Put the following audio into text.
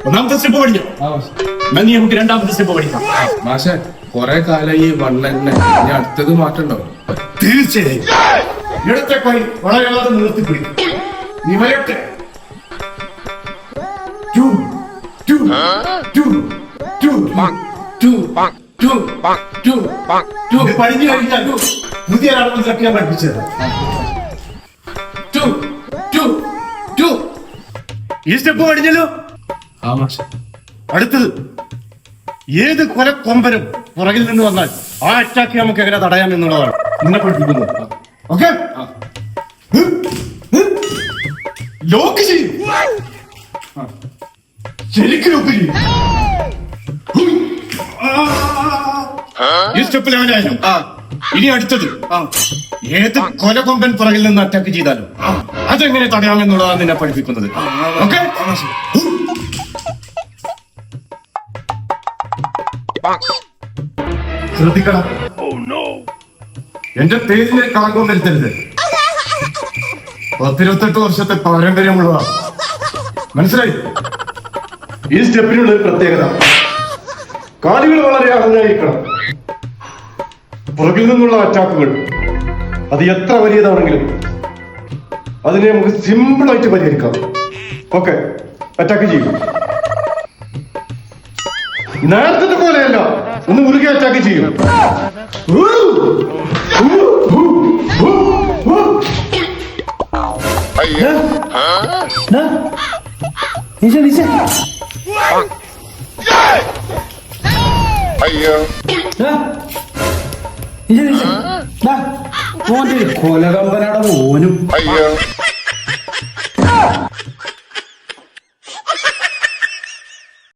ഒന്നാമത്തെ സ്റ്റെപ്പ് പഠിക്കാം. നീ നമുക്ക് രണ്ടാമത്തെ സ്റ്റെപ്പ് പഠിക്കാം. മാഷെ കൊറേ കാലം ഈ വണ്ണന്നെ ഇനി അടുത്തത് മാറ്റണ്ടോ? തീർച്ചയായും ഇടത്തെ കൈ വളരാതെ നിർത്തിപ്പിടിക്കും. നീ വരട്ടെ. പഠിച്ചു കഴിഞ്ഞാൽ പുതിയ അടവത്തിലൊക്കെ ഞാൻ പഠിപ്പിച്ചത്. ഈ സ്റ്റെപ്പ് പഠിച്ചല്ലോ. ആ മാഷെ. അടുത്തത് ഏത് കൊലക്കൊമ്പനും പുറകിൽ നിന്ന് വന്നാൽ ആ അറ്റാക്ക് നമുക്ക് എങ്ങനെ തടയാം എന്നുള്ളതാണ് നിന്നെ പഠിപ്പിക്കുന്നത്. ഓക്കെ, ലോക്ക് ചെയ്യും. ശരിക്കും ലോക്ക് ചെയ്യും. ഈ സ്റ്റെപ്പിൽ അവനായാലും ഇനി അടുത്തത് ഏത് കൊലകൊമ്പൻ പുറകിൽ നിന്ന് അറ്റാക്ക് ചെയ്താലും അതെങ്ങനെ തടയാമെന്നുള്ളതാണ് നിന്നെ പഠിപ്പിക്കുന്നത്. ഓക്കെ, ശ്രദ്ധിക്കണം. എന്റെ പേരിനെ കളങ്കം വരുത്തരുത്. 28 വർഷത്തെ പാരമ്പര്യമുള്ളതാ. മനസ്സിലായി? ഈ സ്റ്റെപ്പിനുള്ള ഒരു പ്രത്യേകത, കാലുകൾ വളരെ അകന്നായിരിക്കണം. പുറകിൽ നിന്നുള്ള അറ്റാക്കുകൾ അത് എത്ര വലിയതാണെങ്കിലും അതിനെ നമുക്ക് സിമ്പിൾ ആയിട്ട് പരിഹരിക്കാം. ഓക്കെ, അറ്റാക്ക് ചെയ്യും. നേരത്തെ പോലെയല്ല, ഒന്ന് മുറുകെ അറ്റാക്ക് ചെയ്യും. കൊലകമ്പനാടെ മോനും